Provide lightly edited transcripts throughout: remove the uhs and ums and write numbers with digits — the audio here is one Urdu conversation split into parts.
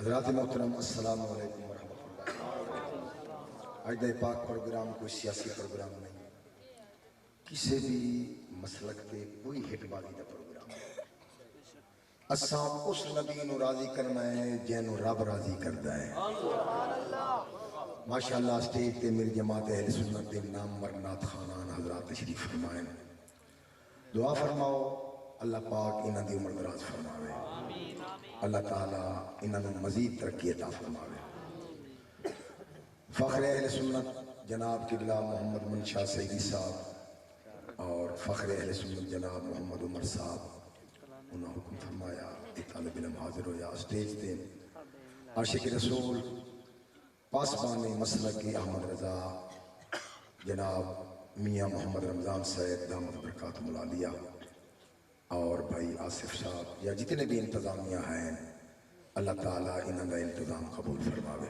حضرات محترم السلام علیکم ورحمۃ اللہ۔ آج دا پاک پروگرام کوئی سیاسی پروگرام نہیں، کسی بھی مسلک تے کوئی ہٹ بازی دا پروگرام ہے۔ اساں اس نبی نو راضی کرنا ہے جنوں رب راضی کردا ہے۔ ماشاءاللہ اسٹیج تے میری جماعت اہل سنت دے نامور نعت خوانان حضرات تشریف فرمائیں، دعا فرماؤ اللہ پاک انہاں دی عمر دراز فرماوے، اللہ تعالیٰ انہوں مزید ترقی عطا فرماوے۔ فخر اہل سنت جناب قبلہ محمد منشا سیدی صاحب اور فخر اہل سنت جناب محمد عمر صاحب انہوں حکم فرمایا کہ طالب علم حاضر ہو یا اسٹیج تے عاشق رسول پاسبان مسلک احمد رضا جناب میاں محمد رمضان صاحب دامت برکاتہ العالیہ اور بھائی آصف صاحب یا جتنے بھی انتظامیہ ہیں، اللہ تعالیٰ انہوں کا انتظام قبول فرماوے۔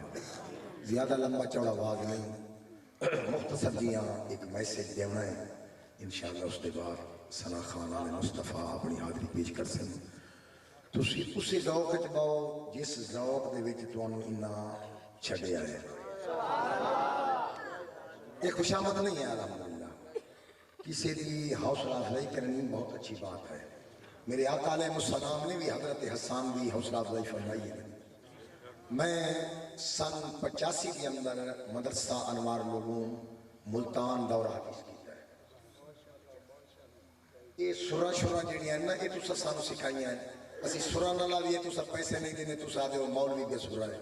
زیادہ لمبا چوڑا آواز نہیں، مختصر جیاں ایک میسیج دینا ہے، انشاءاللہ اس کے بعد ثنا خان آل مصطفیٰ اپنی حاضری پیش کر سن۔ تو اسی ذوق اتباؤ جس ذوق دے وچ تانوں انہاں چھڈیا ہے۔ یہ خوشامد نہیں ہے الحمدللہ، کسی دی حوصلہ افزائی کرنی بہت اچھی بات ہے۔ میرے آقا علیہ السلام نے بھی حضرت حسان دی حوصلہ افزائی فرمائی ہے۔ میں سن 85 کے اندر مدرسہ انوار العلوم ملتان دورہ حدیث کیتا ہے۔ یہ سورہ جڑی ہیں نا، یہ تو سانو سکھائی ہیں، اسی سورہ نہ لاویے تو سب پیسے نہیں دینے، تو سادے ہو مولوی بے سورہ ہے۔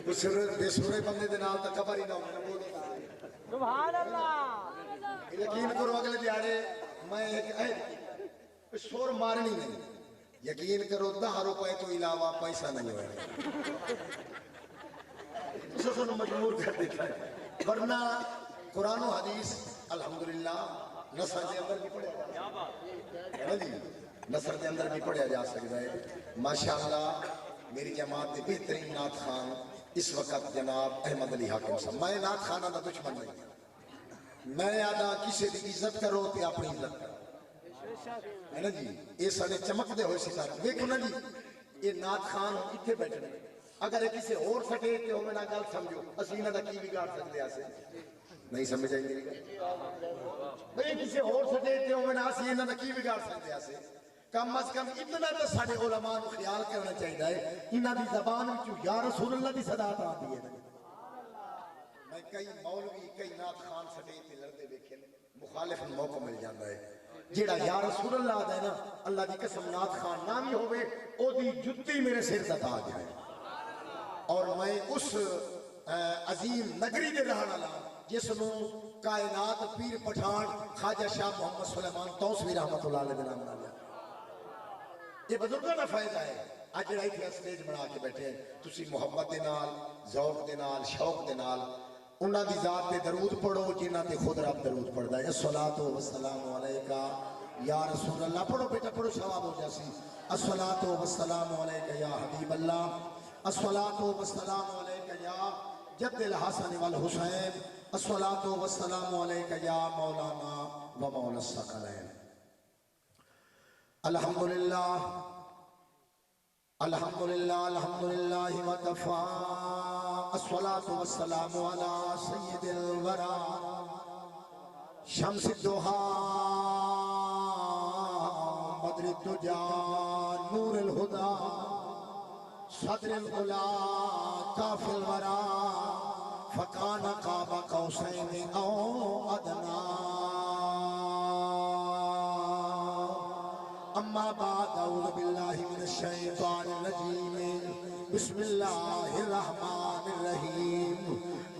بے سورہ بندے دے نال تک خبر ہی نہ ہونا۔ سبحان اللہ، یقین کرو اگلے دیارے میں ایک سور مارنی نہیں، یقین کرو 10 روپے تو علاوہ پیسہ نہیں ہوئے، اسے سنو مجبور کر دیتا ہے۔ ورنہ قرآن و حدیث الحمدللہ نثر دے اندر بھی پڑھیا جا سکتا ہے، نثر دے اندر بھی پڑھیا جا سکتا ہے۔ ماشاءاللہ میری جماعت دے بہترین نعت خان اس وقت جناب احمد علی حاکم صاحب۔ میں نعت خانہ دا دشمن نہیں، میں آدھا کسی دی عزت کرو تے اپنی عزت کرو، ہے نا جی۔ یہ سارے چمک دے ہوئے ستارے دیکھو نا جی، یہ نعت خان کتنے بیٹھنے، اگر یہ کسی اور سٹے تے ہو میں نہ گل سمجھو اسی نہ دا کی بگاڑ سکتے آسے، نہیں سمجھ آئی میری گل؟ بھئی کسی اور سٹے تے ہو میں نہ اسی نہ دا کی بگاڑ سکتے آسے۔ کم از کم اتنا تو سارے علماء کو خیال کرنا چاہیے ہے، انہاں دی زبان وچوں یا رسول اللہ دی صداقت آتی ہے۔ میں کئی مولوی کئی نعت خان سٹے تے لڑتے دیکھے مخالف موقع مل جاتا ہے، جیڑا یا رسول اللہ دا ہے نا، اللہ دی قسم نعت خان نہ بھی ہوئے او دی جتی میرے سر دا تاج ہے۔ اور میں اس عظیم نگری دے رہن والا جس نو کائنات پیر پٹھان خواجہ شاہ محمد سلیمان توسوی رحمت اللہ علیہ نام نہ یہ بزرگوں کا فائدہ ہے۔ آج جڑائی تھی اسٹیج بنا کے بیٹھے ہیں، تسی محبت دے نال، ذوق دے نال، شوق دے نال انہاں دی ذات تے درود پڑھو جنہاں تے خود رب درود پڑھدا ہے۔ الصلاۃ والسلام علیکہ یا رسول اللہ، پڑھو بیٹا پڑھو ثواب ہو جاسی۔ الصلاۃ والسلام علیکہ یا حبیب اللہ، الصلاۃ والسلام علیکہ یا جد الحسن والحسین، الصلاۃ والسلام علیکہ یا مولانا و مولا الثقلین۔ الحمدللہ الحمدللہ الحمدللہ وکفا، الصلاۃ والسلام علی سید الورا، شمس الضحیٰ بدر الدجا نور الہدی، صدر العلا کاف الورا، فکان قاب قوسین او ادنی۔ اما بعد اعوذ باللہ من الشیطان الرجیم، بسم اللہ الرحمن الرحیم،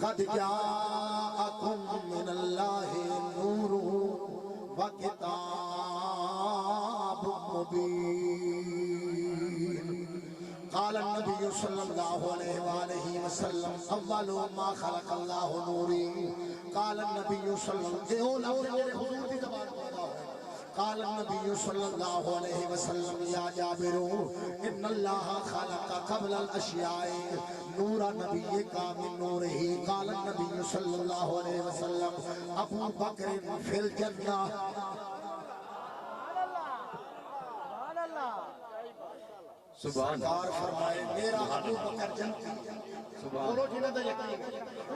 قد جاءکم من اللہ نور و کتاب مبین۔ قال النبی صلی اللہ علیہ وآلہ وسلم اول ما خلق اللہ نوری، قال النبی صلی اللہ علیہ وسلم قال النبی صلی اللہ علیہ وسلم یا جابر ان اللہ خلق قبل الاشیاء نور نبی کا من نورہی، قال النبی صلی اللہ علیہ وسلم ابو بکر فی الجنہ سرکار فرمائے میرا ابو بکر جنتی بولو جنہ دا یقین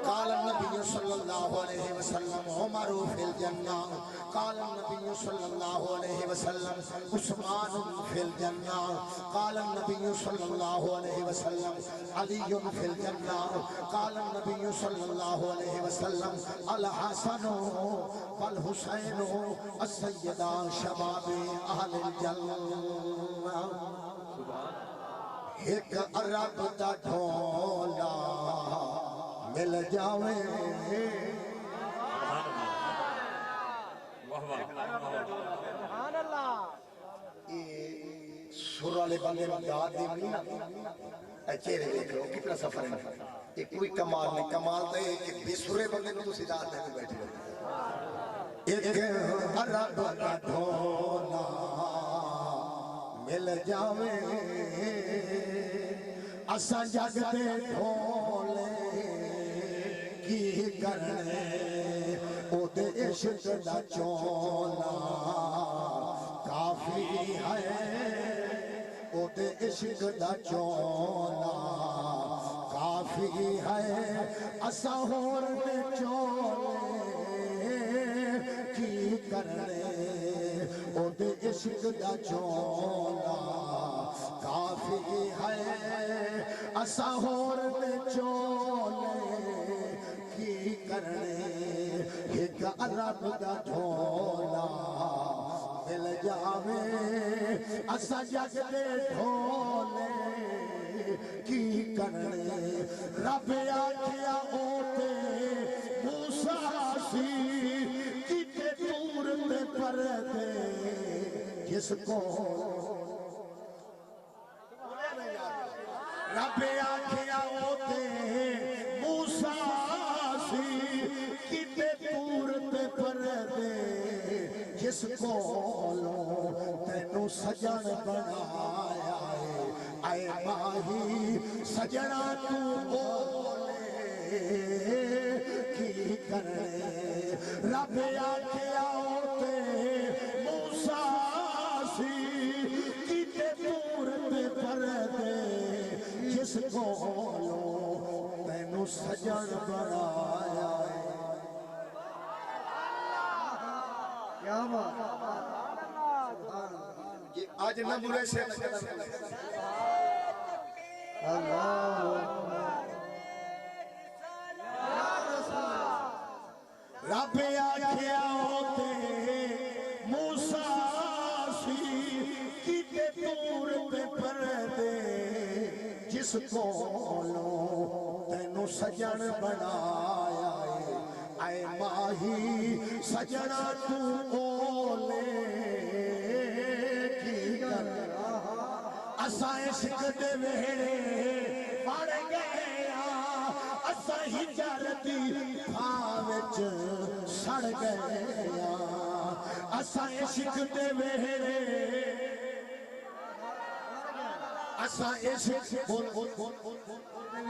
قال النبی صلی اللہ علیہ وسلم عمر فی الجنہ قال النبی صلی اللہ علیہ وسلم عثمان فی الجنہ قال النبی صلی اللہ علیہ وسلم علی فی الجنہ قال النبی صلی اللہ علیہ وسلم الحسن والحسین السیدہ شباب اہل الجنہ ایک عرب دا ڈھولا مل جاوے سبحان اللہ سر والے بندے میں داد دی نہیں اے چہرے دیکھ لو کتنا سفر ہے یہ کوئی کمال نہیں کمال تو ہے کہ بے سرے بندے میں تو سی داد دے بیٹھے رہے ایک عرب دا ڈھولا مل جاوے اسا جگ دے ڈھولے کی کرنے او دے عشق دا چولا کافی ہے او دے عشق دا چولا کافی ہے اسا ہور دے چولے کی کرنے او دے عشق دا چولا کافی ہے اسا ہور دے چولے کی کرنے ایک عرب دا ڈھولا مل جاوے اسا جگ دے ڈھولے کی کرنے رب آکھیا اوتے موسیٰ سی کتے دور تے پردے جس کو رب آکھیا اوتے موسیٰ سی کتے دور تے پردے جس کولوں تینوں سجن بنایا ہے اے ماہی سجنا تو بولے کی کرنے رب آکھیا اوتے موسیٰ سی کتے دور تے پردے جس کولوں تینوں سجن بنایا ہے کیا بات آج نہ بولے سے رب آکھیا ہوتے موسیٰ سی کتے دور تے پردے جس کولوں تینوں سجن بنایا ہے اے ماہی سجنا تو بولے کی کرنا اسا عشق دے ویڑے پڑ گیا اسا ہجر دی تھاں وچ سڑ گیا اسا عشق دے ویڑے اسا عشق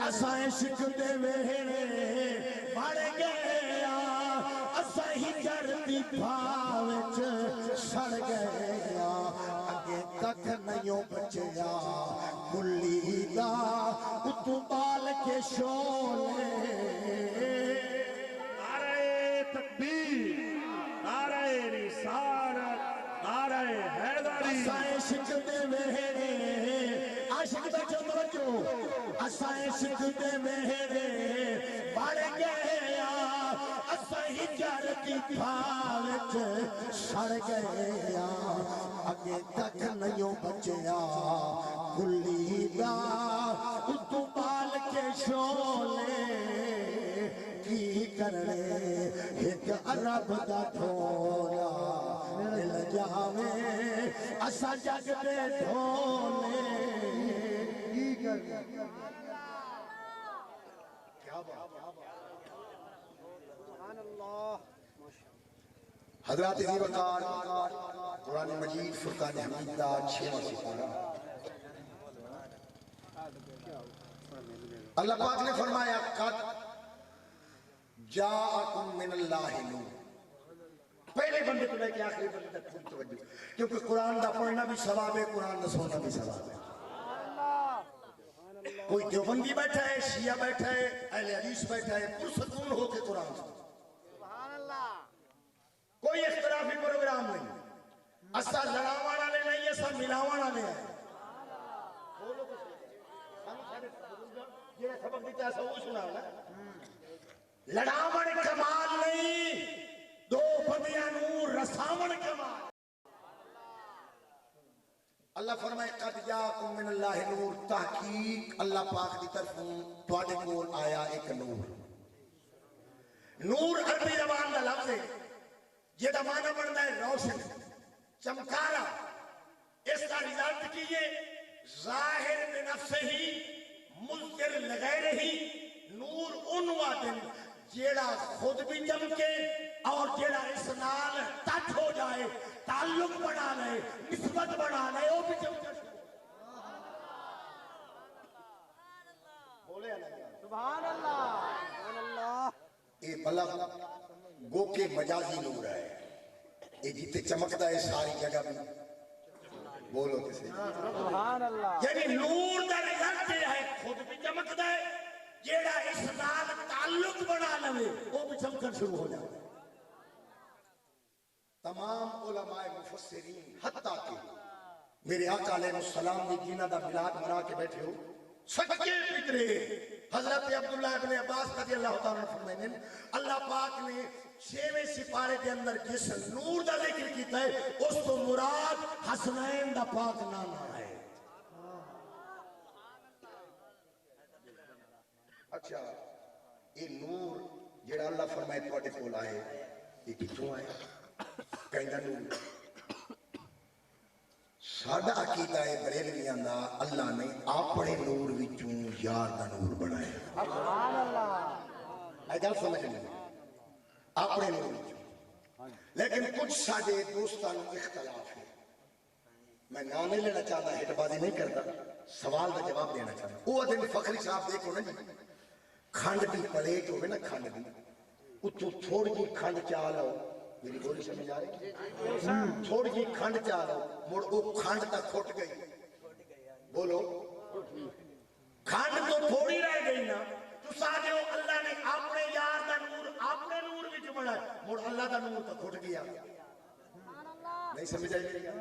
اسا عشق دے ویڑے پڑ گیا اسا ہجر دی تھاں وچ سڑ گیا اگے تک نہیں بچیا کلی دا اتو بال کے شولے نعرہ تکبیر نعرہ رسالت نعرہ حیدری اسا عشق دے ویڑے عاشق دا چمچو اسا عشق دے ویڑے بڑھ گیا اسا ہجر دی تھاں وچ سڑ گیا اگے تک نہیں بچیا کلی دا اتو بال کے شولے کی کرنے ایک عرب دا ڈھولا مل جاوے اسا جگ دے ڈھولے کی کرنے کیا بات سبحان اللہ حضرات ذی وقار قرآن مجید فرقان حمید دا 6واں سپارہ اللہ پاک نے فرمایا قد جاءکم من اللہ نور پہلے بندے تو لے کے آخری بندے تک خوب توجہ کیونکہ قرآن دا پڑھنا بھی ثواب ہے قرآن دا سننا بھی ثواب ہے کوئی دیوبندی بیٹھا ہے، شیعہ بیٹھا ہے، اہل حدیث بیٹھا ہے، پرسکون ہو کے قرآن سے سبحان اللہ کوئی اختلافی پروگرام نہیں، اسا لڑاوانا لے نہیں، اسا ملاوانا لے ہے۔ یہ سبق دیتا ہے سو سنا نا، لڑاون کمال نہیں، دو بندیاں نور رساون کمال۔ اللہ فرمائے قد جاکم من اللہ نور، تحقیق اللہ پاک دی طرفوں تواڈے کول آیا ایک نور۔ نور عربی زبان دا لفظ ہے یہ دا معنی بنتا ہے روشن، چمکارا۔ اس کا رزلٹ کیے ظاہر بنفسہ ہی مظہر لغیرہ ہی، نور انوا دن جیڑا خود بھی چمکے اور جیڑا اس نال ٹچ ہو جائے، تعلق بنا لے، نسبت بنا لے، وہ بھی چمکے۔ بولے سبحان اللہ سبحان اللہ یہ بلب گو کے مجازی نور ہے، یہ جیتے چمکتا ہے ساری جگہ بھی، بولو کسے سبحان اللہ یعنی نور دا رزلٹ ہے خود بھی چمکتا ہے، جیڑا اس نال تعلق بنا لے وہ بھی چمکن شروع ہو جائے۔ تمام علماء مفسرین حتیٰ کہ میرے آقا علیہ السلام نے جنہ دا میلاد منا کے بیٹھے ہو، سچے فکرے حضرت عبداللہ ابن عباس رضی اللہ تعالیٰ عنہ فرمائیں اللہ پاک نے 6ویں سپارے کے اندر جس نور دا ذکر کیتا ہے اس تو مراد حسنین دا پاک نانا ہے۔ اچھا یہ نور جڑا اللہ فرمائے تواڈے کول آئے یہ کتوں آئے؟ کہندا نور ساڈا عقیدہ ہے بریلویاں دا اللہ نے اپنے نور وچوں یار دا نور بنایا۔ سبحان اللہ اے گل سمجھ لیں، اپنے نور وچوں۔ لیکن کچھ ساڈے دوستاں نوں اختلاف ہے، میں نام نہیں لینا چاہتا، ہٹ بازی نہیں کرتا، سوال کا جواب دینا چاہتا۔ وہ دن فخری صاحب دیکھو نا جی، کھنڈ دی پلیٹ ہوئے نا، کھنڈ دی اتوں تھوڑی جی کھنڈ چاہ لو، میری بولی سمجھ آ رہی؟ تھوڑی جی کھنڈ چاہ لو، مڑ وہ کھنڈ تک کھٹ گئی، بولو کھنڈ تو تھوڑی رہ گئی نا۔ تو سادے ہو اللہ نے اپنے یار دا نور اپنے نور وچ بنایا، مڑ اللہ دا نور تو کھٹ گیا۔ نہیں سمجھ آئی میری گل؟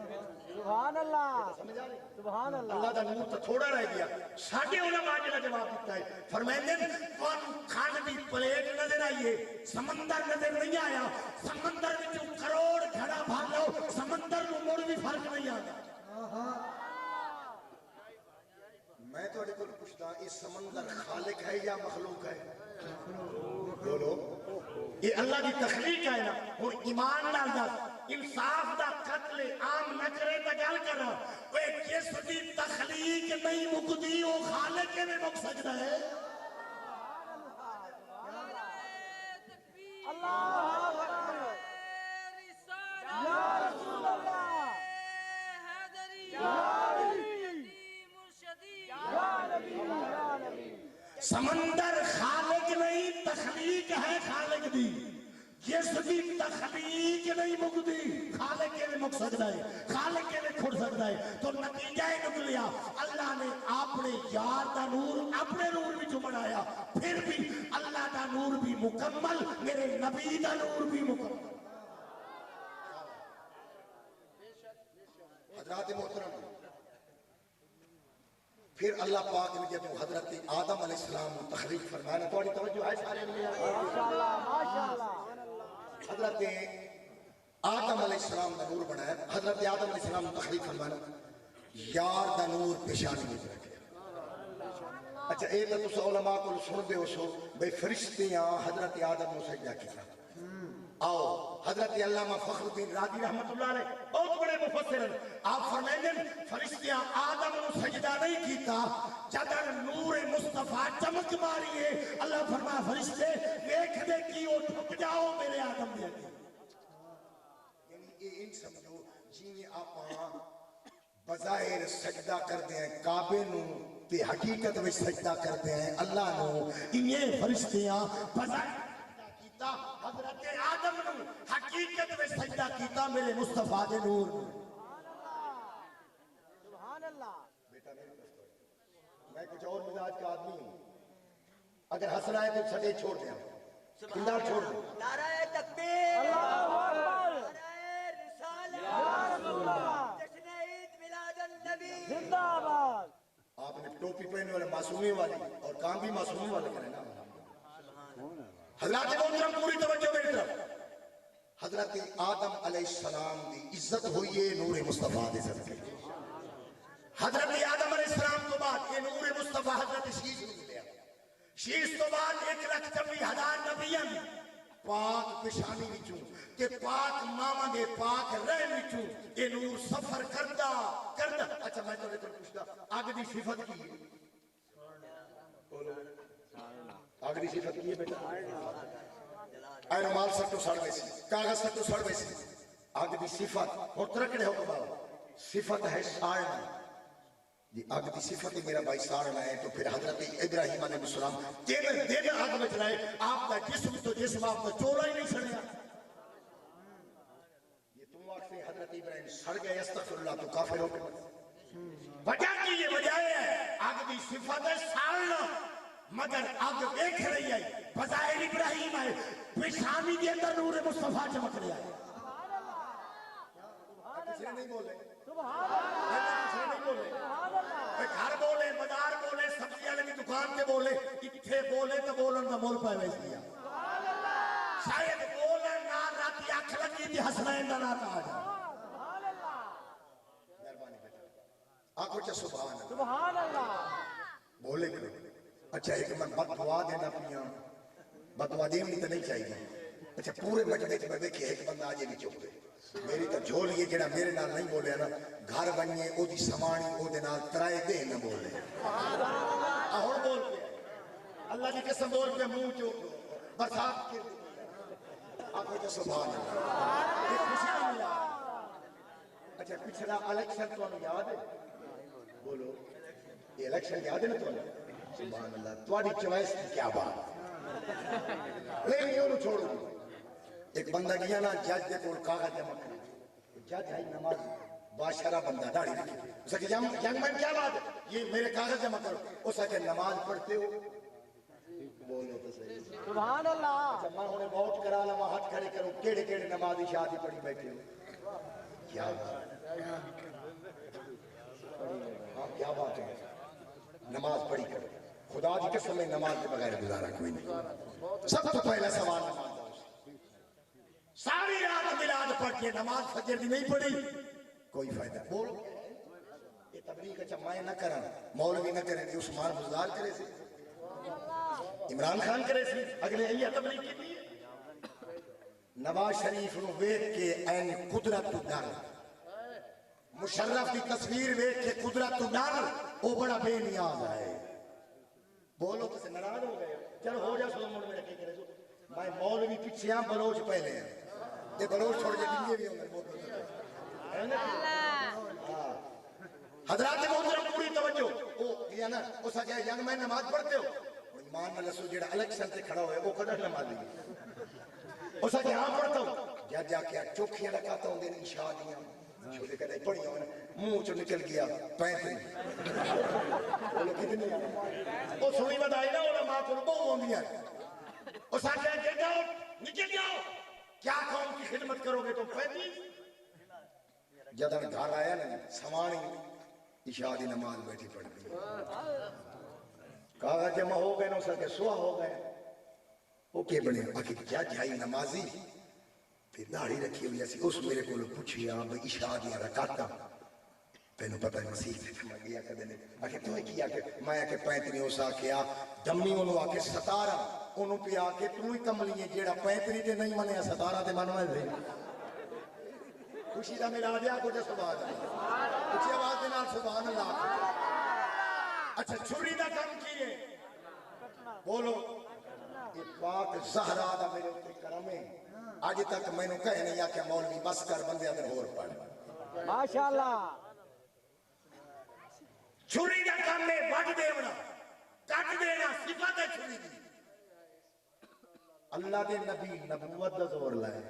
سبحان اللہ سمجھ آ رہی؟ سبحان اللہ اللہ دا نور تو تھوڑا رہ گیا۔ ساڈے علماء نے جواب دیتا ہے، فرمائیں تانوں کھنڈ دی پلیٹ نظر آئیے، سمندر نظر نہیں آیا، سمندر وچوں کروڑ گھڑا بھر لو، سمندر نوں مڑ بھی فرق نہیں آتا۔ میں تواڈے کول پوچھدا یہ سمندر خالق ہے یا مخلوق ہے؟ بولو یہ اللہ کی تخلیق ہے نا۔ ہن ایمان نال دس، انصاف دا قتل عام نہ کرے تے گل کرا، اوے جس دی تخلیق نہیں مکدی او خالق کیویں مک سکدا ہے؟ اللہ اکبر یا رسول اللہ یا نبی یا نبی۔ سمندر خالق نہیں تخلیق ہے خالق دی، جس دی تخلیق نہیں مکدی خالق کے مک سکتا ہے، خالق کے کھڑ سکتا ہے۔ تو نتیجہ نکلیا اللہ نے اپنے یار دا نور اپنے نور بھی بنایا، پھر بھی اللہ دا نور بھی مکمل، میرے نبی دا نور بھی مکمل۔ حضرات محترم، پھر اللہ پاک نے جب حضرت آدم علیہ السلام تخلیق فرمایا، تھوڑی توجہ ہے سارے ماشاءاللہ ماشاءاللہ۔ حضرت آدم علیہ السلام دا نور بنایا، حضرت آدم علیہ السلام تخلیق فرمایا، یار دا نور پیشانی میں رکھا۔ اچھا اے تو تس علماء کو سن دے ہو سو بھئی فرشتیاں حضرت آدم نے سجدہ کیا۔ آؤ حضرت علامہ فخر الدین رازی رحمت اللہ علیہ بہت بڑے مفسر ہیں، آپ فرمائیں گے فرشتیاں آدم نے سجدہ نہیں کیتا، جدر نور مصطفیٰ چمک ماری ہے، اللہ فرمایا فرشتے دیکھ دے کی وہ ٹھک جاؤ میرے آدم دے۔ یعنی یہ ان سمجھو جی آپ بظاہر سجدہ کرتے ہیں کعبے نو تے حقیقت میں سجدہ کرتے ہیں اللہ نو، یہ فرشتیاں بظاہر حضرت آدم نو حقیقت میں سجدہ کیتا میرے مصطفیٰ دے نور۔ سبحان اللہ بیٹا میرے میں کچھ اور مزاج کا آدمی ہوں. اگر ہنس رہا ہے تو سٹے چھوڑ دیں, کندار چھوڑ دیں. نعرہ تکبیر، اللہ اکبر، نعرہ رسالت، یا رسول اللہ، جشن عید میلاد النبی زندہ باد. آپ نے ٹوپی پہنے والے معصومی والی اور کام بھی معصومی والے کریں نا. حضرات محترم پوری توجہ میری طرف. حضرت آدم علیہ السلام دی عزت ہوئی ہے نور مصطفیٰ دے صدقے. حضرت آدم علیہ السلام تو بعد یہ نور مصطفیٰ حضرت شیش نو ملیا. شیش تو بعد 1,40,000 نبیاں دی پاک پشانی وچوں تے پاک ماما دے پاک رہن وچوں یہ نور سفر کردا. اچھا میں تھوڑے کو پوچھدا اگ دی صفت کی ہے؟ بولو اگ دی صفت کی ہے بیٹا؟ اے رومال سٹو سڑ ویسی, کاغذ سٹو سڑ ویسی. اگ دی صفت اور ترکڑے ہو کبھا صفت ہے ساڑنا. جی اگ دی صفت ہی میرا بھائی ساڑنا ہے تو پھر حضرت ابراہیم علیہ السلام دن اگ میں چلائے. آپ کا جسم تو جسم آپ کا چولا ہی نہیں سڑیا. یہ تم وقت سے حضرت ابراہیم سڑ گئے استغفر اللہ تو کافر ہو گئے. وجہ کی یہ وجہ ہے اگ دی صفت ہے ساڑنا, مگر اگ دیکھ رہی ہے بظاہر ابراہیم ہے پیشانی کے اندر نور مصطفیٰ چمک رہا ہے. کسی نے نہیں بولے, کسی نے نہیں بولے. گھر بولے, بازار بولے, سبزی والے کی دکان کے بولے, اتھے بولے تو بولن کا مول پہ ویس دیا. شاید بولن نہ راتی اکھ لگی تھی حسنین کا نہ آ جائے. مہربانی بیٹا آنکھوں چا سبحان اللہ بولے کرو. اچھا ایک میں بد دعا دینا پیا, بد دعا دینی تو نہیں چاہیے. اچھا پورے مجمع میں دیکھیں ایک بندہ آجے بھی چپ گئے. میری تو جھول یہ جڑا میرے نال نہیں بولے نا گھر بنیے او دی سمانی او دے نال ترائے دے نہ بولے. ہن بول پیا اللہ کی قسم بول پیا منہ چو برسات کے آپ کو سبحان اللہ. یہ خوشی نہیں ملا. اچھا پچھلا الیکشن تو یاد ہے؟ بولو یہ الیکشن یاد ہے نا تو؟ سبحان اللہ. تھوڑی چوائس کی کیا بات. لیکن انہوں چھوڑو. ایک بندہ گیا نا جج دے کول کاغذ جمع کرنا. جج ہے نماز بادشاہ بندہ داڑھی رکھی. اس کہ ینگ مین کیا بات ہے؟ یہ میرے کاغذ جمع کرو. اس کہ نماز پڑھتے ہو؟ بولو تو صحیح سبحان اللہ. اچھا میں انہیں ووٹ کرا لما ہاتھ کھڑے کروں کیڑے کیڑے نمازی شادی پڑھی بیٹھے ہو. کیا بات ہے, ہاں کیا بات ہے. نماز پڑھی کرو. خدا کی قسم میں نماز کے بغیر گزارا کوئی نہیں. سب تو پہلا سوال نماز. ساری رات میلاد پڑھ کے نماز فجر دی نہیں پڑھی کوئی فائدہ. بول یہ تبلیغ اچھا میں نہ کرا مولوی نہ کریں, عثمان بزدار کرے سی, عمران خان کرے سی, اگلے یہ تبلیغ کی تھی. نواز شریف نو ویکھ کے این قدرت تو ڈر, مشرف کی تصویر ویکھ کے قدرت تو ڈر, وہ بڑا بے نیاز ہے. بولو تو سے ناراض ہو گئے. چلو ہو جا سو مڑ میں رکھے کرے سو. میں مولوی پیچھے ہاں بلوچ پہلے ہیں. یہ بلوچ چھوڑ کے دنیا بھی ہوں گے. حضرات محترم پوری توجہ. وہ کیا نا اس کا ینگ مین نماز پڑھتے ہو؟ ایمان نہ لسو جڑا الیکشن سے کھڑا ہوئے وہ قدر نمازی ہے. اس کا ہاں پڑھتا ہوں. جا کے چوکھیاں رکھاتا ہوں دن شادیاں چھوٹے کدے پڑھی ہوں منہ چو نکل گیا 35. بولو کتنی وہ سنی بدائی نا علماء کو بہت ہوندیاں. اس کا کہ جاؤ نکل جاؤ, کیا قوم کی خدمت کرو گے تم 35. جب میں گھر آیا نا سوانی عشاء دی نماز بیٹھی پڑھ گئی. کاغذ جمع ہو گئے نا اس کے سوا ہو گئے. وہ کہ بنے آخر کیا جائی نمازی پھر داڑھی رکھی ہوئی ایسی. اس میرے کو پوچھیا بھئی عشاء دیا رکاتا پہنو پتہ ہے مسیح سے میں گیا کدے نے آخر تو کیا کہ میں کہ 35 اس آکھیا دمی انہوں آکے 17 انہوں پہ آکے تو ہی کملی ہے جیڑا 35 تے نہیں منے 17 تے منوائے دے. خوشی دا میرا دیا کو جا سبحان اللہ. اچھی آواز دینا سبحان اللہ. اچھا چھری دا کم کیے بولو. یہ پاک زہرا دا میرے اتنے کرم ہے. آج تک میں نے کہے نہیں آکے مولوی بس کر بندے اگر اور پڑھ. ماشاءاللہ. چھری دا کم میں وڈ دیونا کٹ دینا صفت ہے چھری دی. اللہ دے نبی نبوت دا زور لائے.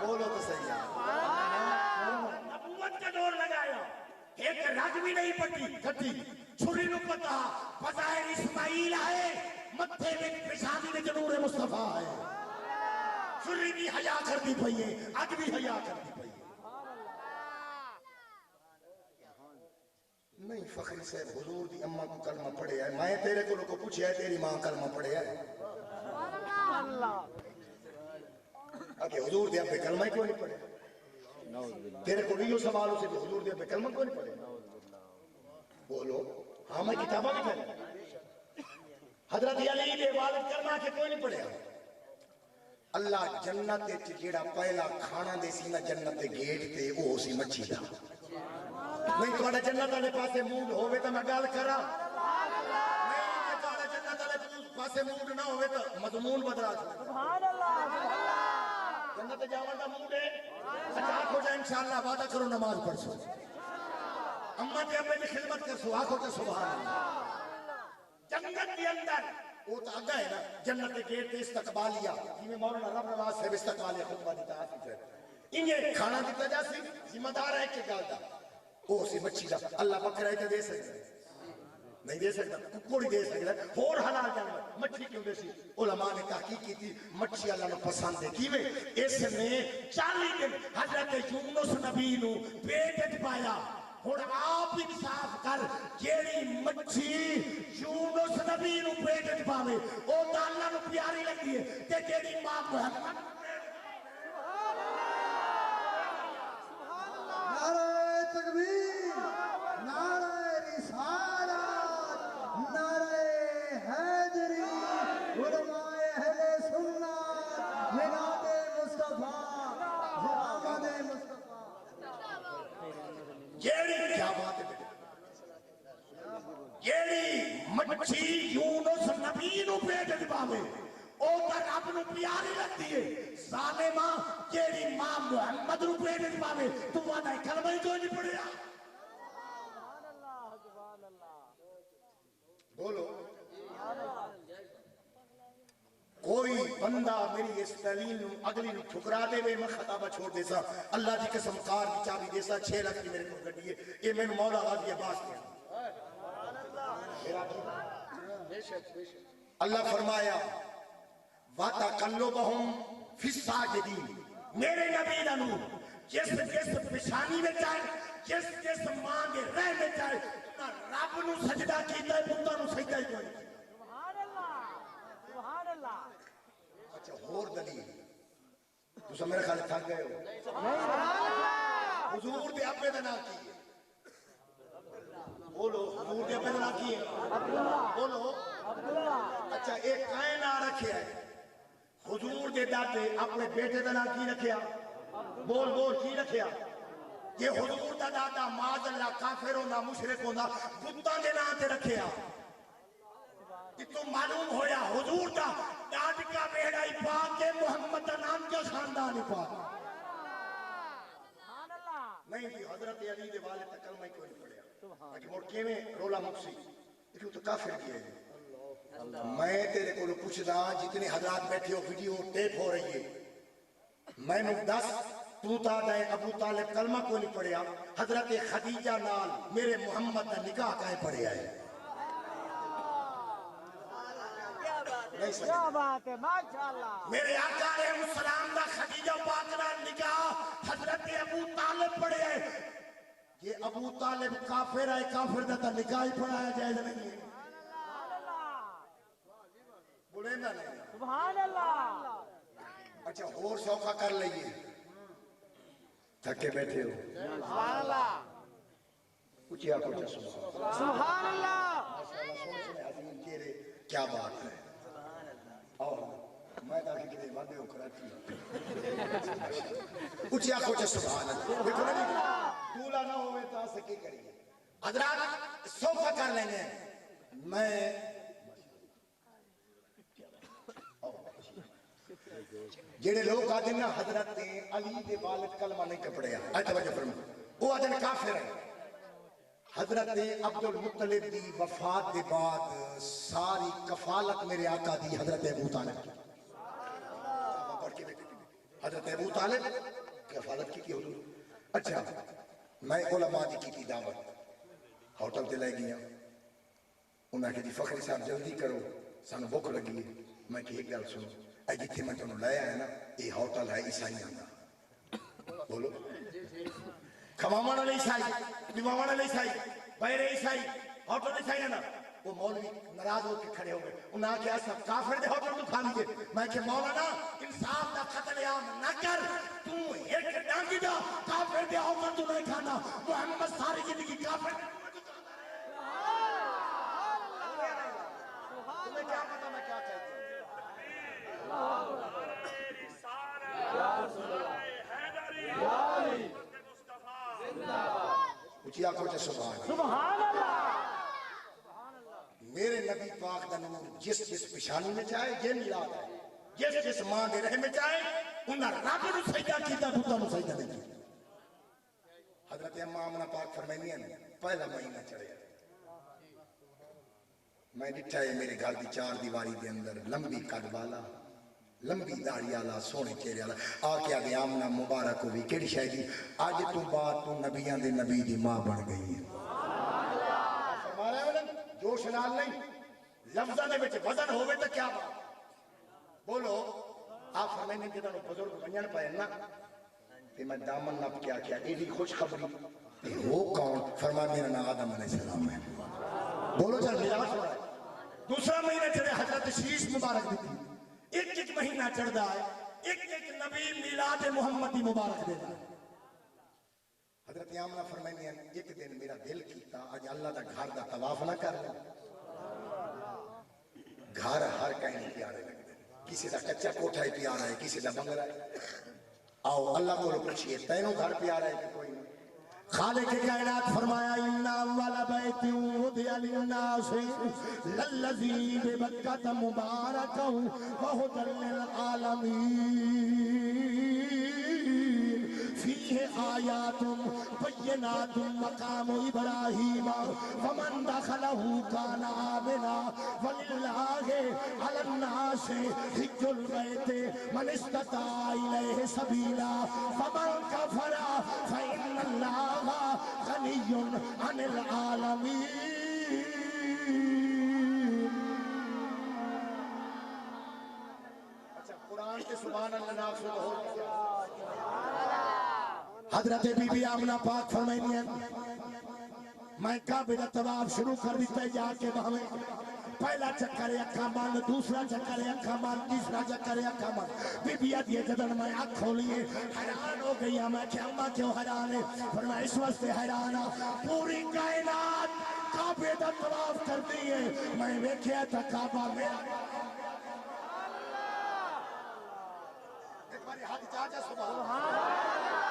بولو تو صحیح ہے. نبوت کا دور لگایا ایک رگ بھی نہیں پٹی کٹی چھری نو پتا بظاہر اسماعیل آئے متھے میں پیشانی میں نور مصطفیٰ ہے چھری بھی حیا کرتی پئی ہے اگ بھی حیا کرتی پئی ہے نہیں فخری صاحب حضور دی اماں کو کلمہ پڑھے ہے میں تیرے کو پوچھے ہے تیری ماں کلمہ پڑھے ہے کہ حضور دے ابے کلمہ کیوں نہیں پڑھے تیرے کو یہ سوال ہو سے کہ حضور دے ابے کلمہ کیوں نہیں پڑھے بولو ہاں میں کتابہ بھی پڑھے حضرت علی دے والد کلمہ کے کوئی نہیں پڑھے اللہ جنت جیڑا پہلا کھانا دے سی نا جنت گیٹ تے او سی مچھی دا نہیں تھوڑا جنت والے پاسے موڈ ہوئے تو میں گل کرا نہیں تھوڑا جنت والے پاسے موڈ نہ ہوئے تو مضمون بدلا سبحان اللہ جنت جاون دا موڈ ہے اچھا آنکھو جا انشاءاللہ وعدہ کرو نماز پڑھ سو اماں تے ابے دی خدمت کر سو آنکھو جا سبحان اللہ جنت دی اندر وہ تو آگا ہے نا جنت کے گیٹ تے استقبالیا جی مولانا رب نواز صاحب استقبالیہ خطبہ دیتا آفی ہے انہیں کھانا دیتا جا سی ذمہ دار ہے کہ گال دا وہ سی مچھی دا اللہ بکرہ تے دے سکتا نہیں دے سکتا ککوڑی دے سکتا اور حلال جانور مچھی کیوں دے سی علماء نے تحقیق کی تھی مچھی اللہ نے پسند ہے کیویں اس میں 40 دن حضرت یونس نبی نو پیٹ پایا اور آپ انصاف کر جیڑی مچھی یونس نبی نو پیٹ پاوے او تا اللہ نو پیاری لگتی ہے تے جیڑی ماں محمد نعرہ تکبیر نعرہ رسالت نعرہ حیدری علماء اہل سنت ملاد مصطفیٰ زعامت مصطفیٰ جیڑی کیا بات ہے بیٹے جیڑی مچھی یونس نبی نو پیٹ پاوے او تا رب نو پیاری لگتی ہے ظالمہ جیڑی ماں محمد نو پیٹ پاوے تو وعدہ کلمہ ہی کوئی نہیں پڑھیا بولو کوئی بندہ میری اس دلیل نو اگلی نو ٹھکرا دے وے میں خطابہ چھوڑ دے سا اللہ دی قسم کار کی چابی دے سا 6 لاکھ کی میرے کو گڈی ہے یہ میں مولا غازی عباس کیا اللہ فرمایا وَتَقَلُّبَهُمْ فِي السَّاجِدِينَ میرے نبی دا نور جس پیشانی میں چاہے جس ماں دے رہ میں چاہے رب نو سجدہ کیتا ہے بندہ نو سجدہ ہی کوئی سبحان اللہ سبحان اللہ اچھا اور دلیل تو سب میرے خیال تھک گئے ہو حضور دے ابے دا نام کی ہے بولو حضور دے ابے دا نام کی ہے بولو اچھا ایک کائن آ رکھے ہے حضور دے دادے اپنے بیٹے دا نام کی رکھیا بول کی رکھیا یہ حضور دا دادا معاذ اللہ کافر ہونا مشرک ہونا بتاں دے نام تے رکھیا کہ تو معلوم ہویا حضور دا داد کا بیڑا ہی پاک کے محمد دا نام کیا خاندان ہی پاک نہیں جی حضرت علی دے والد تک کلمہ ہی کوئی نہیں پڑھیا لیکن موڑکے میں رولا مقصی لیکن تو کافر کیا ہے میں تیرے کو پوچھنا جتنے حضرات بیٹھے ہو ویڈیو ٹیپ ہو رہی ہے میں نے 10 تو تا دائیں ابو طالب کلمہ کو نہیں پڑھیا حضرت خدیجہ نال میرے محمد دا نکاح کائیں پڑھیا ہے کیا بات ہے ماشاءاللہ میرے آقا علیہ السلام دا خدیجہ پاک نال نکاح حضرت ابو طالب پڑھے ہے یہ ابو طالب کافر ہے کافر دا نکاح ہی پڑھایا جائز نہیں ہے بولے نا نہیں سبحان اللہ اچھا اور سوکھا کر لئیے تھکے بیٹھے ہو سبحان اللہ کچھ یا کچھ سبحان اللہ کیا بات ہے اور میں تاکہ کدے وعدے ہو کراتی کچھ یا کچھ سبحان اللہ دیکھو نا دولا نہ ہوئے تو آسے کی کریے حضرات سوکھا کر لیں گے میں جڑے لوگ آدھے نا حضرت علی دے والد کلمہ نہیں کپڑے آئے توجہ فرمو وہ آدھے کافر ہے حضرت عبد المطلب دی وفات دے بعد ساری کفالت میرے آقا دی حضرت ابو طالب حضرت ابو طالب کفالت کی حضور اچھا میں علماء دی کی دعوت ہوٹل تے لے گیا انہاں کہ جی فخری صاحب جلدی کرو سانو بھوک لگی ہے میں کہ ایک گل سنو اے جتھے میں تانوں لے آیا نا یہ ہوٹل ہے عیسائیاں دا بولو کھواون والے عیسائی پلاون والے عیسائی بہرے عیسائی ہوٹل عیسائی نا وہ مولوی ناراض ہو کے کھڑے ہو گئے انہاں کہا سب کافر دے ہوٹل تو کھا لیجئے میں کہ مولانا انصاف دا قتل عام نہ کر تو ایک ڈانگی دا کافر دے ہوٹل تو نہیں کھانا محمد ساری زندگی کافر دے تمہیں کیا پتا میں کیا کہتا ہوں اچھی آنکھوں سے سبحان اللہ میرے نبی پاک دا نور جس جس پیشانی میں چاہے یہ میلاد ہے جس جس ماں دے رحم میں چاہے انہاں رب نو سجدہ کیتا بتاں نو سجدہ نہیں کیتا حضرت اماں آمنہ پاک فرمائنی ہیں پہلا مہینہ چڑھے میں ڈٹھا ہے میرے گھر دی چار دیواری دے اندر لمبی قد والا لمبی داڑھی والا سونے چہرے والا آ کے آگے آمنہ مبارک ہوئی کیڑی شاید دی آج تو بعد تو نبیاں دے نبی دی ماں بن گئی ہے جوش نال نہیں لفظہ دے بچے وزن ہوئے تو کیا بات بولو آپ فرمائیں جدہ نو بزرگ بنیان پائے نا کہ میں دامن نپ کیا کیا ایڈی خوش خبری وہ کون فرمائے میرا نا آدم علیہ السلام ہے بولو چل میراث ہو رہا ہے دوسرا مہینہ چڑھے حضرت شیش مبارک دیتی ایک ایک مہینہ چڑھ دا ہے ایک ایک نبی میلاد محمدی مبارک دے دا ہے حضرت آمنہ فرمائنی ہیں ایک دن میرا دل کیتا آج اللہ دا گھر دا طواف نہ کر لیں گھر ہر کہیں پیارے لگ دے کسی دا کچا کوٹھا ہی پیارا ہے کسی دا بنگلہ ہے آؤ اللہ کو پوچھئے تینوں گھر پیارا ہے کہ کوئی نہیں خالق کائنات فرمایا اِنَّا اَوَّلَ بَيْتٍ وُضِعَ لِلنَّاسِ لَلَّذِي بِبَكَّةَ مُبَارَكًا وَهُدًى لِلْعَالَمِينَ فيه آيات بينات مقام إبراهيم ومن دخله كان آمنا ولله على الناس حج البيت من استطاع إليه سبيلا فمن كفر فإن الله غني عن العالمين اچھا قرآن کے سبحان اللہ نافذ ہو حضرت بی بی آمنہ پاک فرمائنی ہیں میں کعبے دا طواف شروع کر دیتا ہے جا کے بہمیں پہلا چکر اکھا مان دوسرا چکر اکھا مان تیسرا چکر اکھا مان بی بی آدھی جدن میں آنکھ کھولیے حیران ہو گئی میں کہ اماں کیوں حیران ہے فرمایا اس وقت حیرانا پوری کائنات کعبے دا طواف کر دیئے میں ویکھیا تھا کعبہ میرا ایک باری ہاتھ چاچا سبحان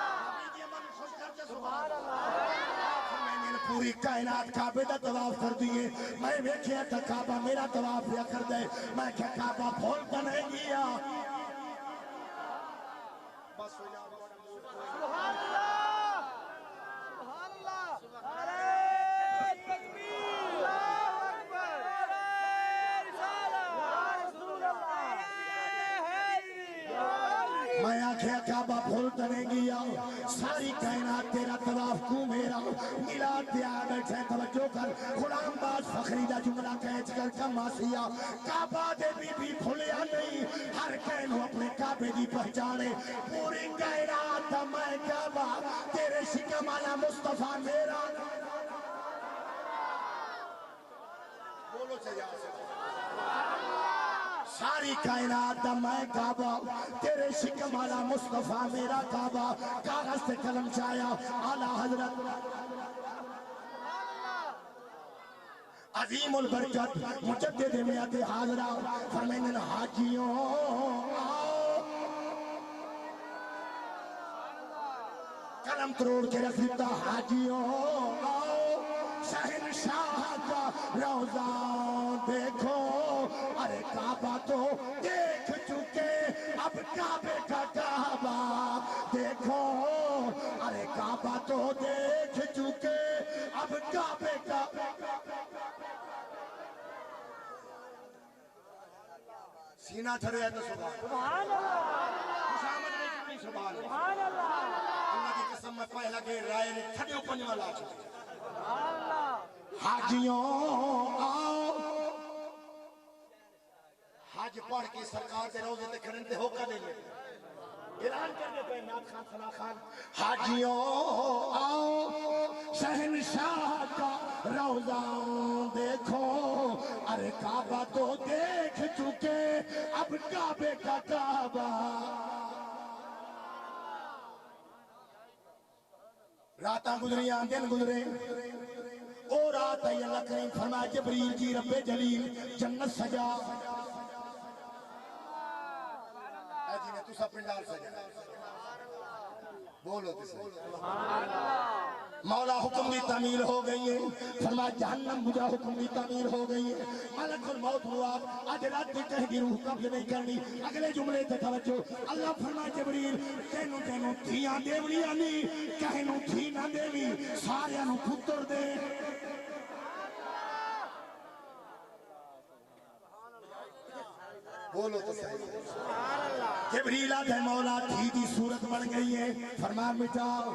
پوری کائنات کعبے دا طواف کر دیئے میں ویکھیا تھا کعبہ میرا طواف یا کر دے میں کیا کعبہ بھولتا نہیں گیا سبحان اللہ سبحان اللہ نعرہ تکبیر اللہ اکبر نعرہ رسالہ یا رسول اللہ میں آنکھیں کعبہ بھولتا نہیں گیا ساری کائنات تیرا طواف کو میرا میلاد پہ آ بیٹھے توجہ کر غلام باز فخری دا جملہ کہچ کر کم آسیا کعبہ دے بھی بھولیا نہیں ہر کہنو اپنے کعبے دی پہچانے پوری کائنات میں کعبہ تیرے شکم والا مصطفیٰ میرا بولو چاہیے ساری کائنات دا میں کعبہ تیرے شکم والا مصطفیٰ میرا کعبہ کاغذ سے قلم چایا اعلیٰ حضرت عظیم البرکت مجدد میات حاضرہ فرمائن حاجیوں قلم تروڑ کے رکھ دیتا حاجیوں شہنشاہ کا روزہ دیکھو ارے کعبہ تو دیکھ چکے اب کعبے کا کعبہ دیکھو ارے کعبہ تو دیکھ چکے اب کعبے کا سینہ تھرے ہے تو سبحان اللہ سبحان اللہ اللہ کی قسم میں پہلا کہ رائے نے تھڑے اوپر نہیں والا سبحان اللہ حاجیوں آؤ حج پڑھ کے سرکار دے روزے تے کھڑن تے ہوکا دے لے اعلان کرنے پہ نعت خان ثنا خان حاجیوں آؤ شہنشاہ کا روزہ دیکھو ارے کعبہ تو دیکھ چکے اب کعبے کا کعبہ راتاں گزریاں دن گزرے او رات ہے اللہ کریم فرمایا جبریل جی رب جلیل جنت سجا اے جی نے تسا پنڈال سجا بولو تے مولا حکم دی تعمیل ہو گئی ہے فرمایا جہنم مجھا حکم دی تعمیل ہو گئی ہے ملک الموت ہوا آج رات کی کہہ گی روح قبض نہیں کرنی اگلے جملے تے توجہ اللہ فرمایا جبریل تینوں دھیاں دیونیاں نہیں کہنوں دھی نہ دیوی ساریاں نو پتر دے بولو تو صحیح جبریل آدھے مولا تھی دی صورت بن گئی ہے فرما مٹاؤ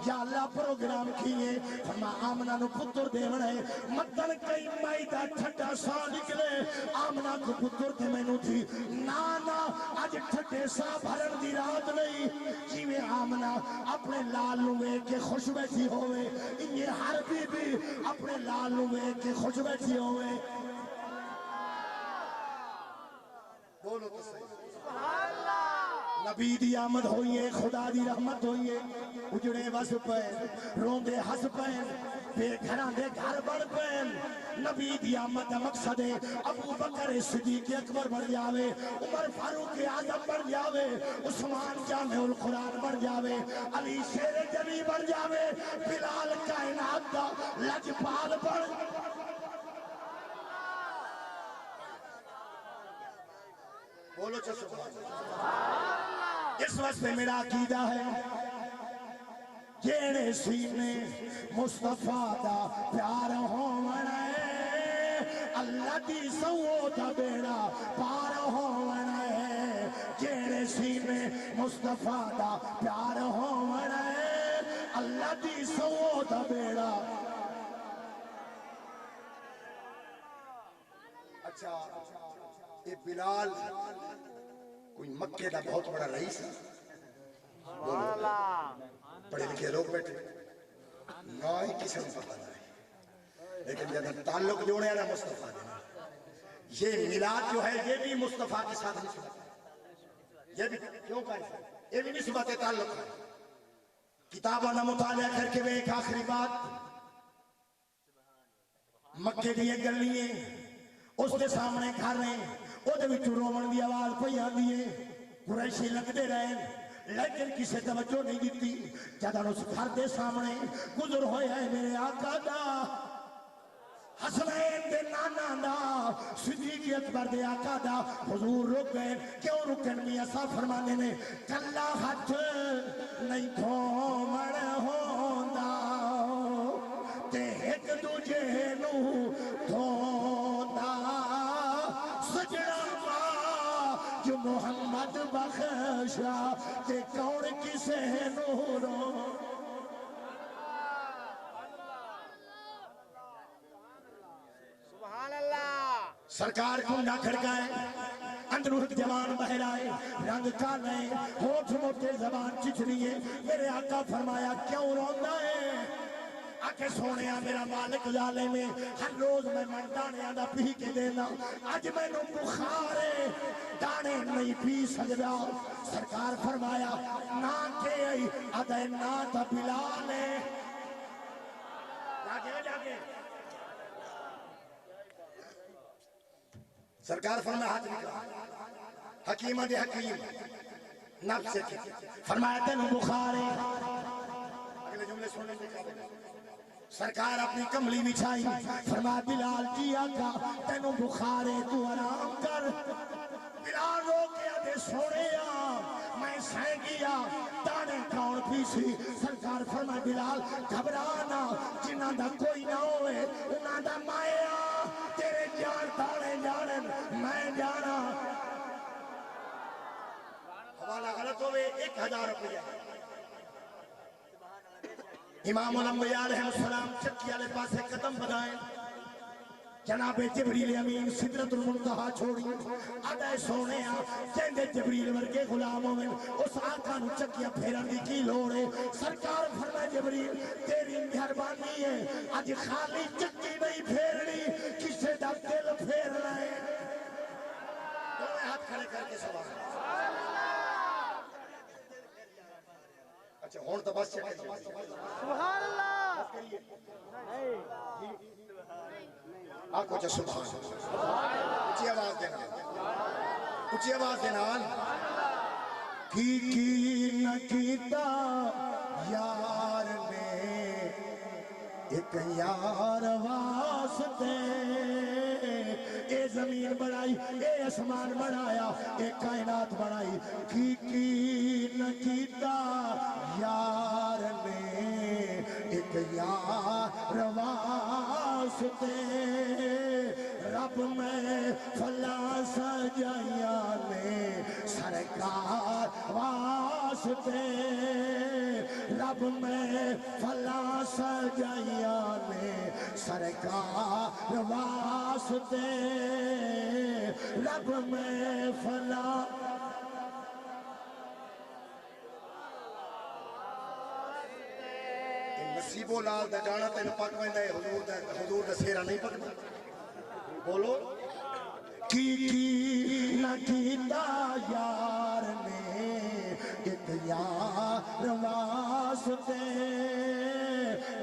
یا اللہ پروگرام کیے فرما آمنہ نو پتر دے بڑے مدن کئی مائی دا ٹھٹا سا نکلے آمنہ کو پتر دے میں نو تھی نانا آج ٹھٹے سا بھرن دی رات نہیں جیوے آمنہ اپنے لال نوے کے خوش بیٹھی ہوئے یہ ہر بی بی اپنے لال نوے کے خوش بیٹھی ہوئے بولو تو صحیح نبی دی آمد ہوئیے خدا دی رحمت ہوئیے اجڑے بس پین روندے ہس پین بے گھران دے گھر بڑھ پین نبی دی آمد دا مقصد ہے ابو بکر صدیق اکبر بڑھ جاوے عمر فاروق اعظم بڑھ جاوے عثمان جامع القرآن بڑھ جاوے علی شیر جلی بڑھ جاوے بلال کائنات دا لجپال بڑھ بولو چا اس وقت میرا عقیدہ ہے جیڑے سینے مصطفیٰ دا پیار ہونا ہے اللہ دی سو دا بیڑا پار ہونا ہے جیڑے سینے مصطفیٰ دا پیار ہونا ہے اللہ دی سو دا بیڑا اچھا یہ بلال کوئی مکے دا بہت بڑا رئیس ہے پڑھے لکھے لوگ بیٹھے نہ ہی کسی نے پتہ نہیں لیکن جب تعلق جوڑے ہیں نا مصطفیٰ نے یہ میلاد جو ہے یہ بھی مصطفیٰ کے ساتھ نسبت یہ بھی کیوں کہا یہ بھی نسبت تعلق ہے کتابوں کا مطالعہ کر کے وہ ایک آخری بات مکے دی گلیاں اس کے سامنے گھر رہے وہ رومن دی آواز پہ آتی ہے قریشی لگتے رہے لیکن کسی توجہ نہیں دیتی جب اس گھر دے سامنے گزر ہویا ہے میرے آقا دا حسنین دے نانا دا صدیق اکبر دے آقا دا حضور رک گئے کیوں رکن میاں صاحب فرمانے نے کلا ہاتھ نہیں تھومڑ ہوندا تے ایک دوجے نو تھوندا جو محمد بخشا تے کون کسے نورو سبحان اللہ سرکار کنڈا کھڑکائے اندروں جوان بہر آئے رنگ کالے ہوٹھ موٹے زبان چچری ہے میرے آقا فرمایا کیوں روندہ ہے آکے سونے میرا مالک جالے میں ہر روز میں دانے آدھا پی کے دینا آج میں نو بخارے دانے نہیں پی سکتا سرکار فرمایا نا کے آئی آدھا نا تا بلالے جاگے سرکار فرمایا ہاتھ نکلا حکیمہ دے حکیم نفس سے فرمایا تینو بخارے اگلے جملے سونے سے کہا سرکار اپنی کملی بچھائی فرمایا بلال جی آقا تینو بخارے تو آرام کر بلال رو کے آدھے سوڑے میں سہ گیا دانے کون پیسی سرکار فرمایا بلال گھبرانا جنہ دا کوئی نہ ہوئے انہ دا مائیا تیرے جان دانے جانن میں جانا حوالہ غلط ہوئے 1000 روپیہ امام الانبیاء علیہ السلام چکی والے پاسے قدم بدائیں جناب جبریل امین سدرت المنتہا چھوڑی آدھے سونے جیندے جبریل ورگے غلام ہوئے اس آقا نو چکیا پھیرن دی کی لوڑے سرکار فرمائے جبریل تیری مہربانی ہے آج خالی چکی نہیں پھیرنی کسے دا دل پھیرنا ہے دونوں ہاتھ کھڑے کر کے سوال اچھا ہون تو بس چکے سبحان اللہ آنکھوں چا سبحان اچھی آواز دینا اچھی آواز دینا کی نہ کیتا یار نے ایک یار واسطے اے زمین بڑھائی اے اسمان بڑھایا اے کائنات بڑھائی کی نہ کیتا یار نے ایک یار واسطے رب میں فلا سجایا نے سرکار واسطے رب میں فلا سجایا نے سرکار واسطے رب میں فلا نصیبو لال دا گانا تین پک میں دے حضور دا سیرہ نہیں پکتا بولو کی نہ کیتا یار نے ایک یار واسطے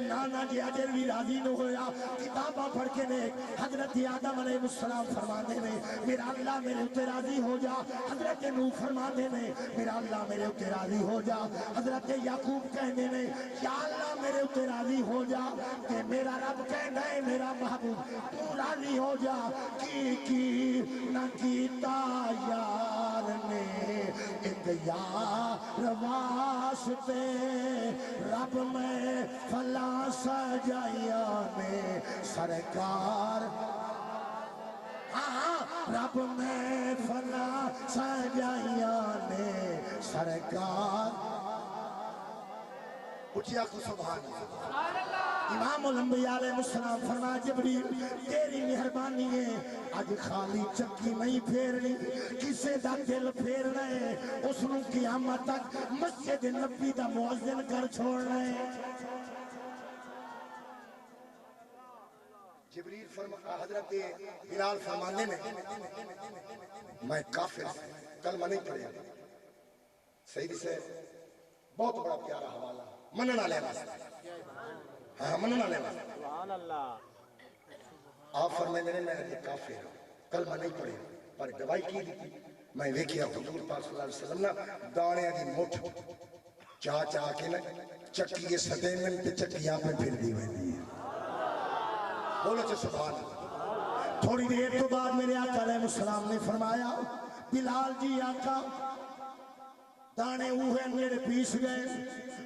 نانا جی اجر بھی راضی نہ ہویا کتابہ پڑھ کے نے حضرت آدم علیہ السلام فرما دے نے میرا اللہ میرے اتے راضی ہو جا حضرت نوح فرما دے نے میرا اللہ میرے اتے راضی ہو جا حضرت یعقوب کہنے نے یا اللہ میرے اتے راضی ہو جا کہ میرا رب کہنا ہے میرا محبوب تو راضی ہو جا کی نہ کیتا یار نے ایک یار واسطے رب میں فلا سجایا نے سرکار رب میں فلا سجایا نے سرکار اٹھیا کو سبحان اللہ امام الانبیاء علیہ السلام فرما جبریل تیری مہربانی ہے آج خالی چکی نہیں پھیرنی کسے دا دل پھیرنا ہے اس نو قیامت تک مسجد نبی دا مؤذن کر چھوڑنا ہے جبریل فرما حضرت بلال فرمانے میں کافر کلمہ نہیں پڑھیا صحیح سے بہت بڑا پیارا حوالہ مننا لے ہاں مننا لے سبحان اللہ آپ فرمائے میں کافر کلمہ نہیں پڑھیا پر دوائی کی دی میں ویکھیا حضور پاک صلی اللہ علیہ وسلم نا دانے دی مٹھ چاہ کے نا چکی سدے میں تے چکیاں پہ پھر دی ہوئی دی بولو چھے سبحان اللہ تھوڑی دیر تو بعد میرے آقا علیہ السلام نے فرمایا بلال جی آقا دانے اوہے میرے پیش گئے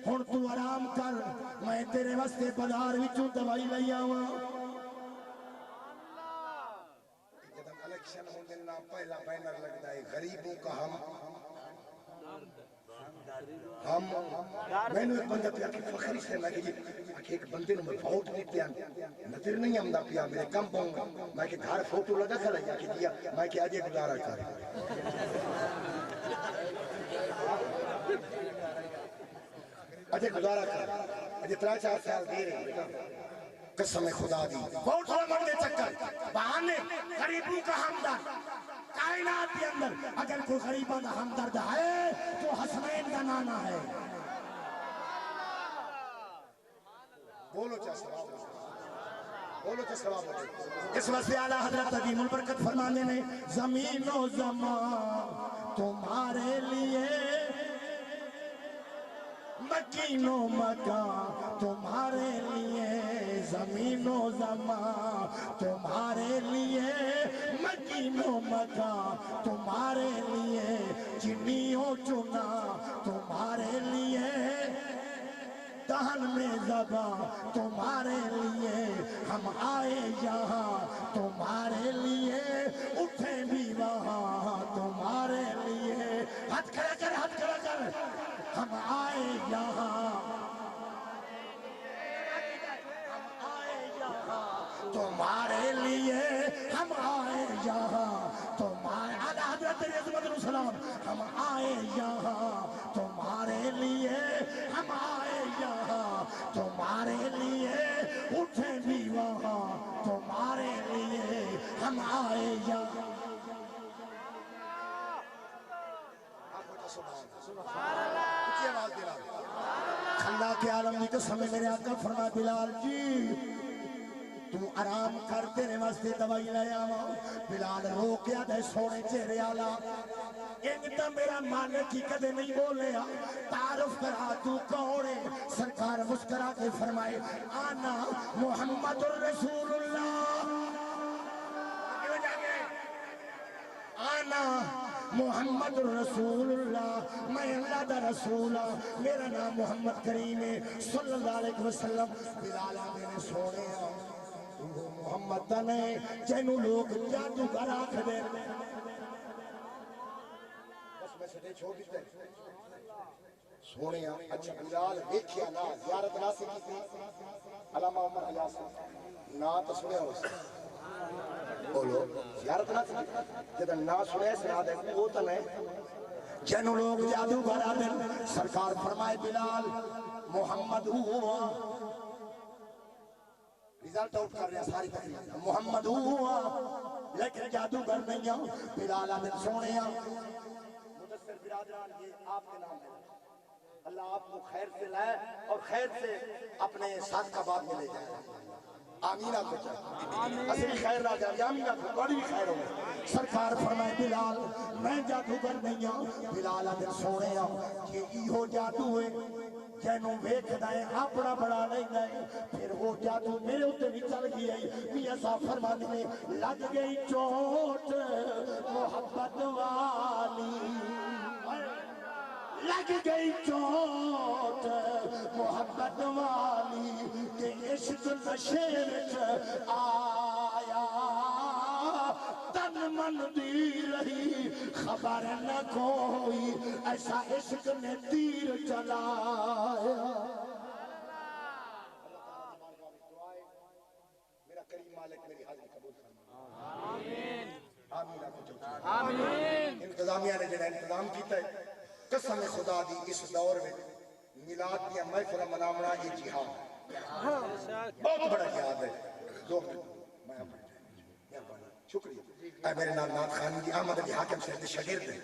ہن تو آرام کر میں تیرے واسطے بازار وچوں دوائی لئی آواں جب الیکشن ہوندے نا پہلا بینر لگدا ہے غریبوں کا ہم میں نے ایک بندہ پیا کہ فخری سے لگی جی کہ ایک بندے میں ووٹ دیتے ہیں نظر نہیں آمدا پیا میرے کم پاؤں میں کہ گھر فوٹو لگا کھڑا یا کہ دیا میں کہ اجے گزارا کر اجے گزارا کر اجے 3-4 سال دے رہے قسم خدا دی ووٹ لمن دے چکر بہانے غریبوں کا ہمدرد کائنات کے اندر اگر کوئی غریبوں کا ہمدرد ہے تو حسنین کا نانا ہے بولو چاہ سواب بولو چاہ سواب اس واسطے اعلیٰ حضرت عظیم البرکت فرمانے نے زمین و زمان تمہارے لیے مکین و مکان تمہارے لیے زمین و زمان تمہارے لیے مکین و مکان تمہارے لیے چنی و چنا تمہارے لیے دہن میں زبان تمہارے لیے ہم آئے یہاں تمہارے لیے اٹھے بھی وہاں تمہارے لیے ہاتھ کھڑا کر ہم آئے یہاں ہم آئے یا اونچی آواز بلال خلا کے عالم دی قسم ہے میرے آقا فرما بلال جی تو آرام کر تیرے واسطے دوائی لے آواں بلال رو کے دے سونے چہرے والا انتا میرا مالک ہی کدے نہیں بولے تعارف کرا تو کون ہے سرکار مسکرا کے فرمائے آنا محمد الرسول اللہ آنا محمد الرسول اللہ میں اللہ دا رسول ہوں میرا نام محمد کریم ہے صلی اللہ علیہ وسلم بلال میرے سونے وہ محمد دا نہیں جنہوں لوگ جادو گر آکھ دے بس میں سٹے چھوڑ دیتے سونے اچھا بلال دیکھیا نا زیارت نا سے کی علامہ عمر حیاس نا تو سنے ہو سے بولو زیارت نہ تھی جدن نہ سنے سے آدھے وہ تو نہیں جنہوں لوگ جادو گر آدھے سرکار فرمائے بلال محمد ہوا ریزلٹ آؤٹ کر رہے ہیں ساری تقریب محمد ہوا لیکن جادو گر نہیں ہوں بلال آدھے سونے ہوں مدثر برادران یہ آپ کے نام ہے اللہ آپ کو خیر سے لائے اور خیر سے اپنے ساتھ کا بات میں لے جائے آمینہ کو چاہے اصلی خیر نہ جائے آمینہ کو بڑی خیر ہو سرکار فرمائے بلال میں جادوگر نہیں ہوں بلال آدھر سونے ہوں کہ ایہو جادو ہے جنہوں ویکھ دائیں اپنا بڑا نہیں دائیں پھر وہ جادو میرے ہوتے بھی چل گئی میاں صاحب فرمانے میں لگ گئی چوٹ محبت والی لگ گئی چوٹ محبت والی کہ عشق نشے وچ آیا تن من دی رہی خبر نہ کوئی ایسا عشق نے تیر چلایا میرا کریم مالک میری حاضری قبول فرمائے آمین انتظامیہ نے جنہیں انتظام کیتا ہے قسم خدا دی اس دور میں میلاد دیا محفل منامنا یہ جہاد بہت بڑا جہاد ہے دو میں شکریہ اے میرے نام نات خانی دی احمد علی حاکم صاحب دے شاگرد ہیں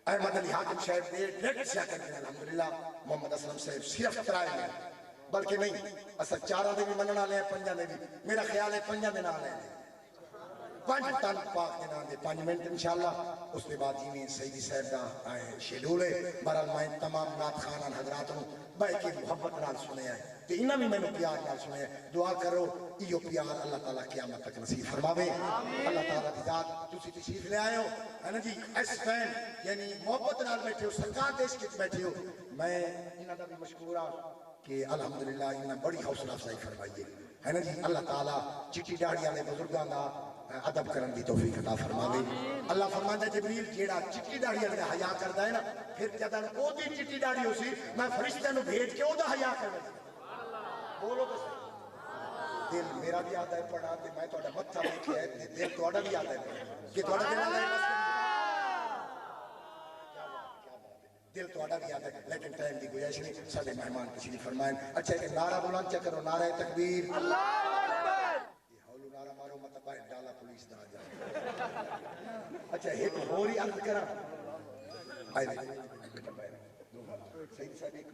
احمد علی حاکم صاحب دے ڈیٹ سے آکر دیں الحمدللہ محمد اسلم صاحب صرف ترائے میں بلکہ نہیں اصل چارہ دے بھی مننا لے پنجہ دے بھی میرا خیال ہے پنجہ دے نہ لے 5 تن پاک کے نام دے 5 منٹ انشاءاللہ اس کے بعد جیویں سیدی صاحب دا شیڈول ہے برحال میں تمام نات خانان حضرات ہوں بھائی کی محبت نال سنے ہیں تو انہاں بھی میں نے پیار نال سنے ہیں دعا کرو ایو پیار اللہ تعالیٰ قیامت تک نصیب فرماوے اللہ تعالیٰ کی ذات تسی تشریف لے آئے ہو ہے نا جی ایس فین یعنی محبت نال بیٹھے ہو سرکار دیش کے بیٹھے ہو میں انہاں دا بھی مشکور ہوں کہ الحمدللہ انہاں بڑی حوصلہ افزائی فرمائیے ہے نا جی اللہ تعالیٰ چٹی ڈاڑی والے بزرگاں دا ادب کرن دی توفیق عطا فرماوے اللہ فرماندا جبریل جیڑا چٹی داڑھی والے حیا کردا ہے نا پھر جدن او دی چٹی داڑھی ہوسی میں فرشتے نو بھیج کے او دا حیا کردا بولو تو دل میرا بھی آتا ہے پڑھا تے میں تہاڈا متھا ویکھیا ہے دل تہاڈا بھی آتا ہے کہ تہاڈا دل آتا ہے دل تہاڈا بھی آتا ہے لیکن ٹائم دی گنجائش نہیں سارے مہمان تشریف فرمائیں اچھا کہ نعرہ بلند چا کرو نعرہ تکبیر اللہ اکبر نعرہ مارو مت باہر ڈالا پولیس دا جا اچھا ایک اور ہی عرض کرا آئے صحیح صاحب ایک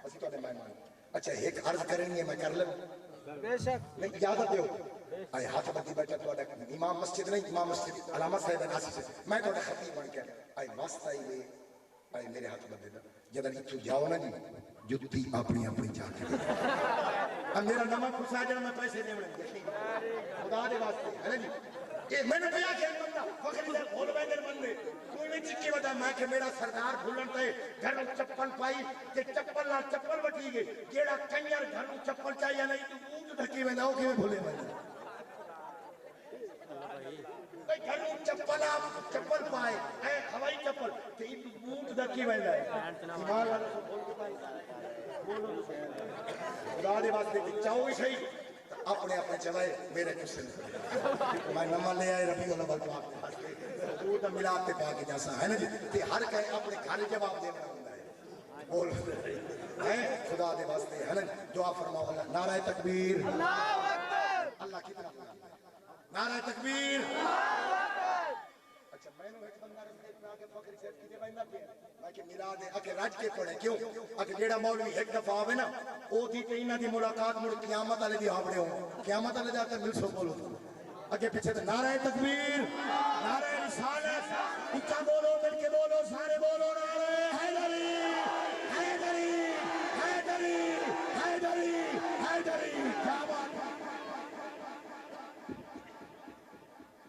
اسی تو مہمان اچھا ایک عرض کرنی ہے میں کر لوں بے شک نہیں اجازت دیو آئے ہاتھ بدی بیٹھا تو امام مسجد نہیں امام مسجد علامہ صاحب ناسی سے میں تو خطیب بن کے آئے واسطہ ہی آئے میرے ہاتھ بدی دا جدن اتھو جاؤ نا جی جتی اپنی اپنی جا کے اب میرا نمہ کھسا جانا میں پیسے دے بڑھیں خدا دے واسطے ہے نا جی کہ میں نے کہا کہ بندہ فخری سے بھول بیندر بندے کوئی نہیں چکی بتا میں کہ میرا سردار بھولن تے گھر چپل پائی کہ چپل نہ چپل بٹی گئی جیڑا کنجر گھر چپل چاہیے نہیں تو بوٹ ڈھکی میں نہ ہو کہ بھولے بندے گھر چپل آپ چپل پائے اے ہوائی چپل کہ بوٹ ڈھکی میں ہے ایمان والا سے بول کے پائی خدا دے واسطے چاہو ہی صحیح اپنے اپنے چلائے میرے کسے میں نمہ لے آئے ربیع الاول پاک حضور دا ملاد تے پاک جیسا ہے نا جی تے ہر کہے اپنے گھر جواب دینا ہوتا ہے بول ہے خدا دے واسطے ہے نا دعا فرماؤ اللہ نعرہ تکبیر اللہ اکبر اللہ کی طرف نعرہ تکبیر اچھا میں نے ایک بندہ رستے میں آگے فخر سے کتے بہنہ پہ میں کہ میلاد ہے اکھے رج کے پڑھے کیوں اکھے جیڑا مولوی ایک دفعہ آوے نا او تھی کہ انہاں دی ملاقات مڑ قیامت والے دی آوڑے ہوں قیامت والے جاتے مل سو بولو اگے پیچھے نعرہ تکبیر نعرہ رسالت اونچا بولو